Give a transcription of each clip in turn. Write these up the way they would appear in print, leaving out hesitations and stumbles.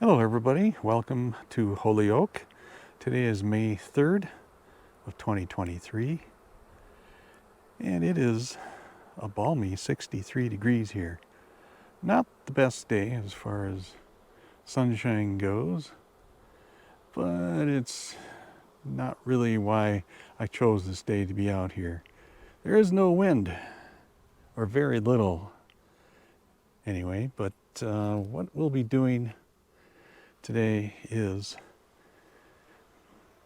Hello everybody, welcome to Holyoke. Today is May 3rd of 2023 and it is a balmy 63 degrees here. Not the best day as far as sunshine goes, but it's not really why I chose this day to be out here. There is no wind, or very little anyway, but what we'll be doing today is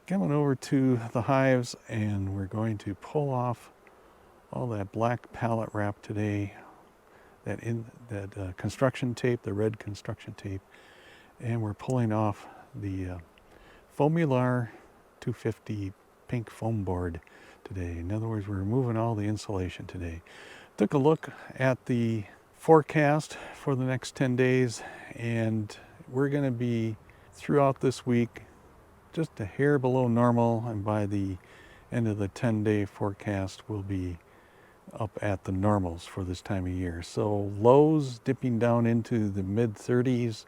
coming over to the hives, and we're going to pull off all that black pallet wrap today, that construction tape, the red construction tape, and we're pulling off the Foamular 250 pink foam board today. In other words, we're removing all the insulation today. Took a look at the forecast for the next 10 days, and we're going to be throughout this week just a hair below normal, and by the end of the 10-day forecast we'll be up at the normals for this time of year. So lows dipping down into the mid 30s,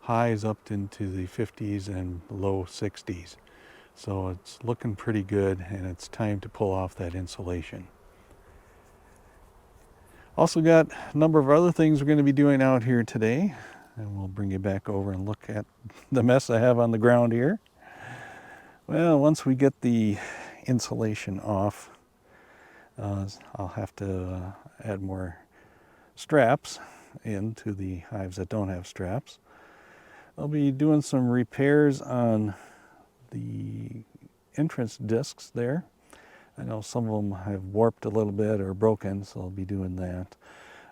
highs up into the 50s and low 60s. So it's looking pretty good, and it's time to pull off that insulation. Also got a number of other things we're going to be doing out here today, and we'll bring you back over and look at the mess I have on the ground here. Well, once we get the insulation off, I'll have to add more straps into the hives that don't have straps. I'll be doing some repairs on the entrance discs there. I know some of them have warped a little bit or broken, so I'll be doing that.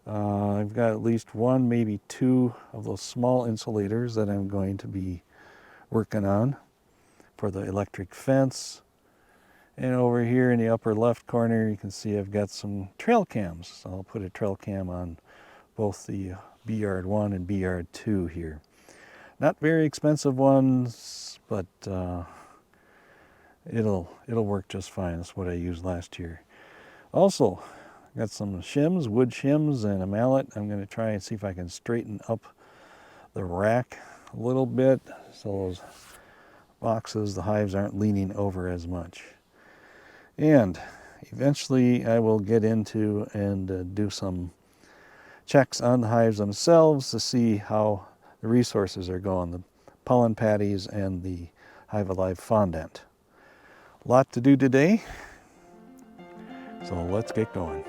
I've got at least one, maybe two of those small insulators that I'm going to be working on for the electric fence. And over here in the upper left corner, you can see I've got some trail cams. So I'll put a trail cam on both the B-Yard 1 and B-Yard 2 here. Not very expensive ones, but it'll work just fine. That's what I used last year. Also, got some shims, wood shims, and a mallet. I'm going to try and see if I can straighten up the rack a little bit so those boxes, the hives, aren't leaning over as much. And eventually I will get into and do some checks on the hives themselves to see how the resources are going, the pollen patties and the Hive Alive fondant. A lot to do today, so let's get going.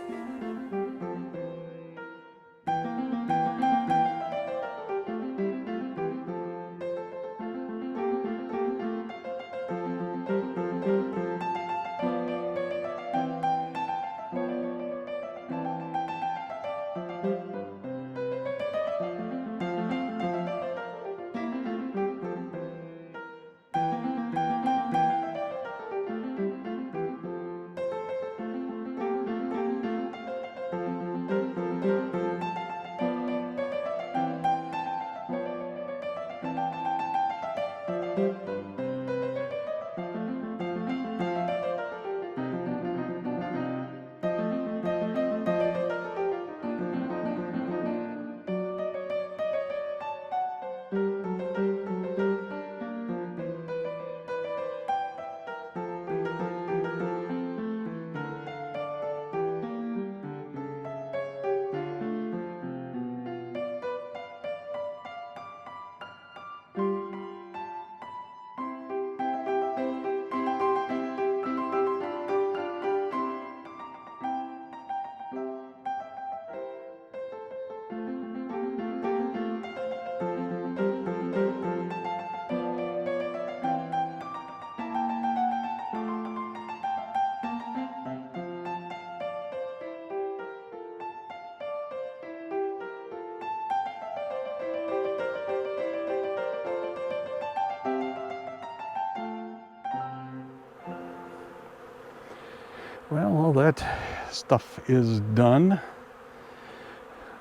Well, all that stuff is done.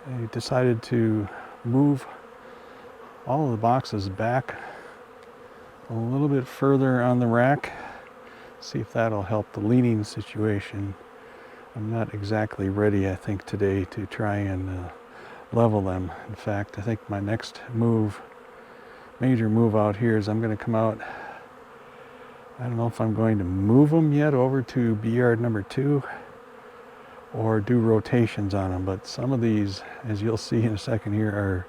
I decided to move all of the boxes back a little bit further on the rack, see if that'll help the leaning situation. I'm not exactly ready, I think, today to try and level them. In fact, I think my next move major move out here is I'm going to come out. I don't know if I'm going to move them yet over to bee yard number 2 or do rotations on them, but some of these, as you'll see in a second here, are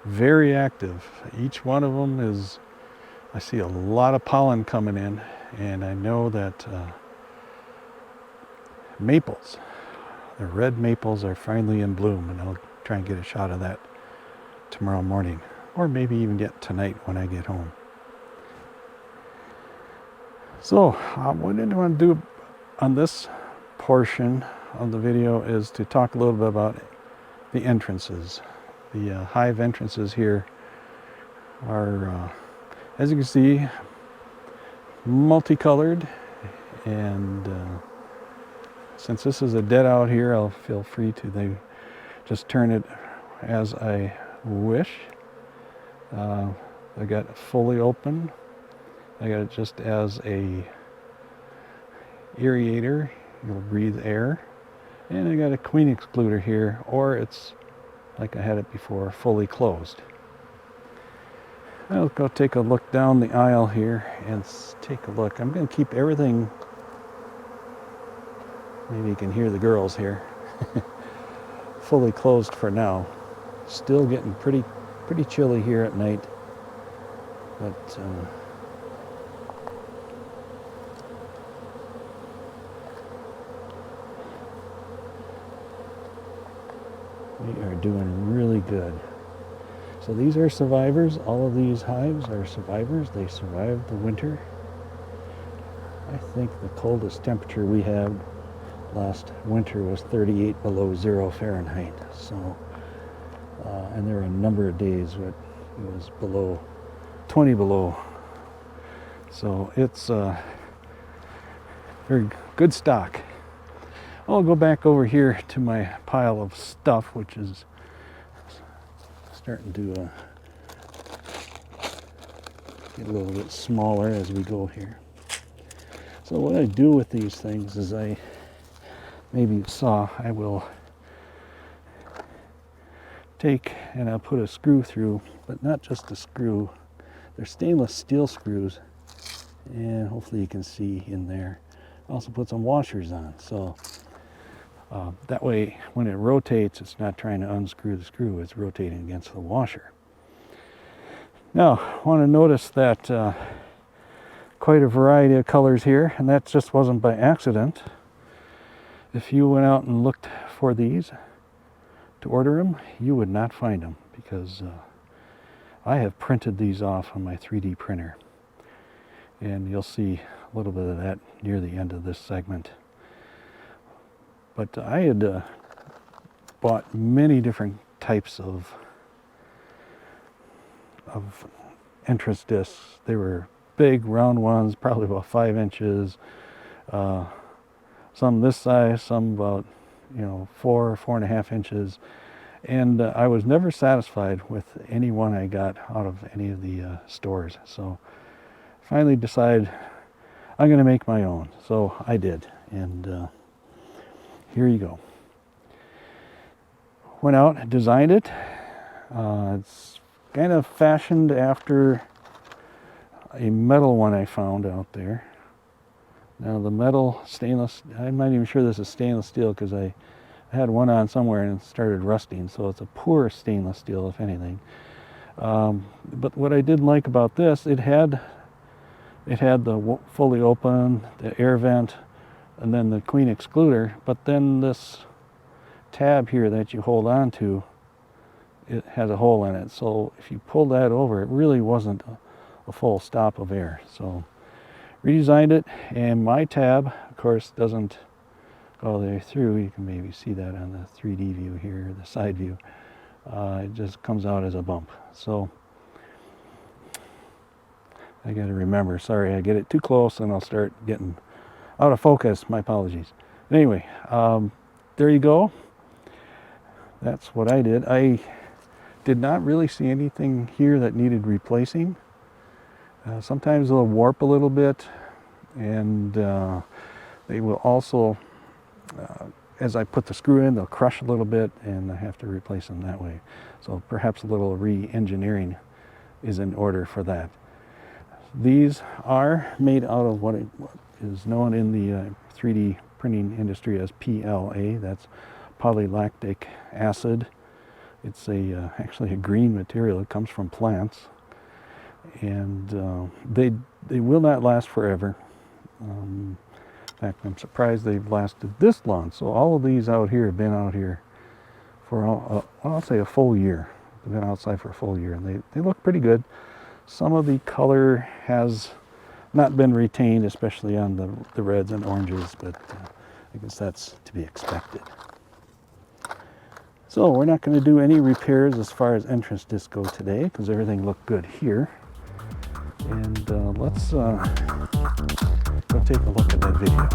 very active. Each one of them is, I see a lot of pollen coming in, and I know that maples, the red maples, are finally in bloom, and I'll try and get a shot of that tomorrow morning, or maybe even yet tonight when I get home. So what I want to do on this portion of the video is to talk a little bit about the entrances. The hive entrances here are, as you can see, multicolored, and since this is a dead out here, I'll feel free to just turn it as I wish. I got it fully open. I got it just as a aerator. You'll breathe air. And I got a queen excluder here, or it's like I had it before, fully closed. I'll go take a look down the aisle here and take a look. I'm going to keep everything, maybe you can hear the girls here, fully closed for now. Still getting pretty chilly here at night, but we are doing really good. So these are survivors. All of these hives are survivors. They survived the winter. I think the coldest temperature we had last winter was 38 below 0 Fahrenheit. So, and there were a number of days where it was below 20 below. So it's very good stock. I'll go back over here to my pile of stuff, which is starting to get a little bit smaller as we go here. So what I do with these things is maybe you saw, I will take and I'll put a screw through, but not just a screw. They're stainless steel screws, and hopefully you can see in there. I also put some washers on, so that way when it rotates, it's not trying to unscrew the screw, it's rotating against the washer. Now, I want to notice that quite a variety of colors here, and that just wasn't by accident. If you went out and looked for these to order them, you would not find them, because I have printed these off on my 3D printer, and you'll see a little bit of that near the end of this segment. But I had bought many different types of entrance discs. They were big round ones, probably about 5 inches, some this size, some about 4.5 inches, and I was never satisfied with any one I got out of any of the stores. So finally decided I'm going to make my own. So I did, and here you go. Went out, designed it. It's kind of fashioned after a metal one I found out there. Now the metal stainless, I'm not even sure this is stainless steel, because I had one on somewhere and it started rusting, so it's a poor stainless steel if anything. But what I did like about this, it had the fully open, the air vent, and then the queen excluder, but then this tab here that you hold on to, it has a hole in it. So if you pull that over, it really wasn't a full stop of air. So redesigned it, and my tab, of course, doesn't go all the way through. You can maybe see that on the 3D view here, the side view. It just comes out as a bump. So I got to remember, sorry, I get it too close and I'll start getting out of focus. My apologies. Anyway, there you go. That's what I did. I did not really see anything here that needed replacing. Sometimes they'll warp a little bit, and they will also, as I put the screw in, they'll crush a little bit, and I have to replace them that way. So perhaps a little re-engineering is in order for that. These are made out of what is known in the 3D printing industry as PLA. That's polylactic acid. It's actually a green material. It comes from plants, and they will not last forever. In fact, I'm surprised they've lasted this long. So all of these out here have been out here for I'll say a full year. They've been outside for a full year, and they look pretty good. Some of the color has not been retained, especially on the reds and oranges, but I guess that's to be expected. So we're not going to do any repairs as far as entrance discs go today, because everything looked good here. And let's go take a look at that video.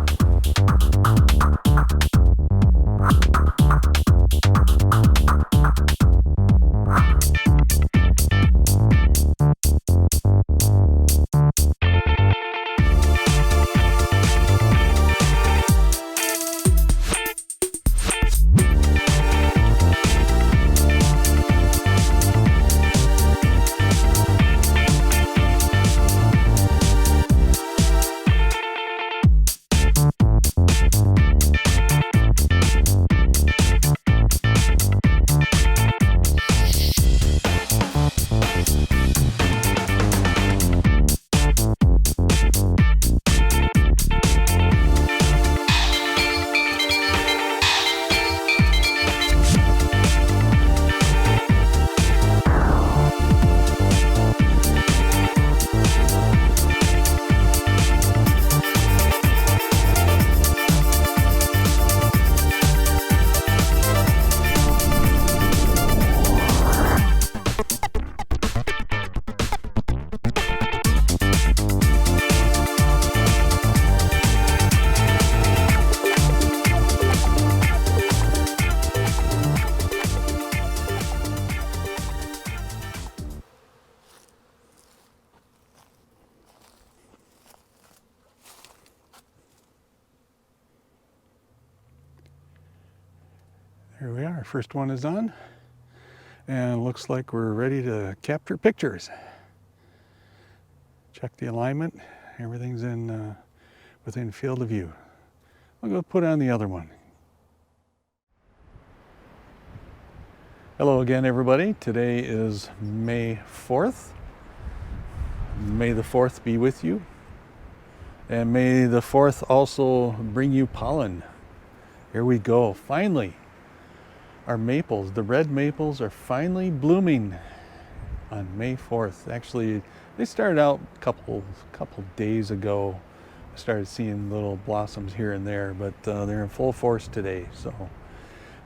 Here we are, first one is done, and looks like we're ready to capture pictures. Check the alignment, everything's in within field of view. I'll go put on the other one. Hello again, everybody. Today is May 4th. May the 4th be with you, and may the 4th also bring you pollen. Here we go, finally. Our maples, the red maples, are finally blooming on May 4th. Actually, they started out a couple days ago. I started seeing little blossoms here and there, but they're in full force today. So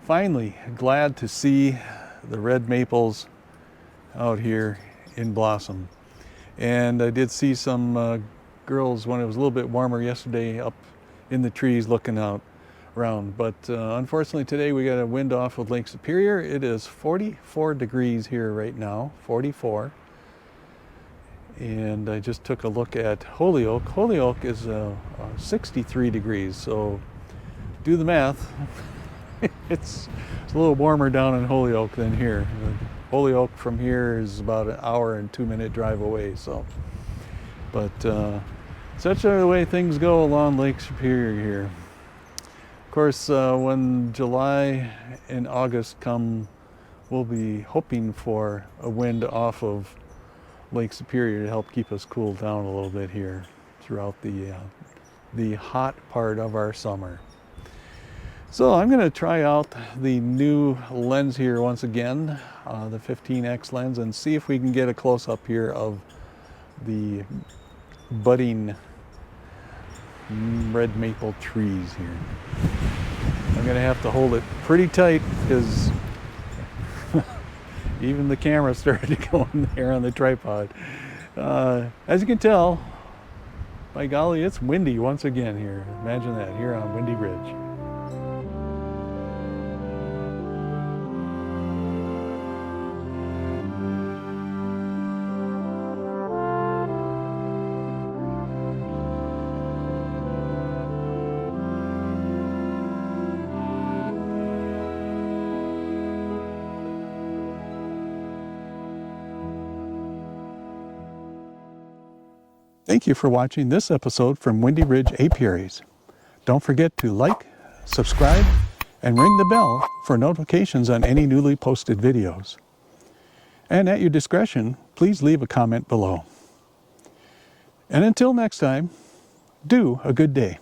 finally, glad to see the red maples out here in blossom. And I did see some girls when it was a little bit warmer yesterday up in the trees looking out around, but unfortunately today we got a wind off of Lake Superior. It is 44 degrees here right now, 44. And I just took a look at Holyoke. Holyoke is 63 degrees, so do the math. It's a little warmer down in Holyoke than here. Holyoke from here is about an hour and 2-minute drive away. So, but such are the way things go along Lake Superior here. Of course, when July and August come, we'll be hoping for a wind off of Lake Superior to help keep us cooled down a little bit here throughout the hot part of our summer. So I'm going to try out the new lens here once again, the 15X lens, and see if we can get a close-up here of the budding red maple trees here. I'm going to have to hold it pretty tight because even the camera started to go in there on the tripod. As you can tell, by golly, it's windy once again here. Imagine that, here on Windy Ridge. Thank you for watching this episode from Windy Ridge Apiaries. Don't forget to like, subscribe, and ring the bell for notifications on any newly posted videos. And at your discretion, please leave a comment below. And until next time, do a good day.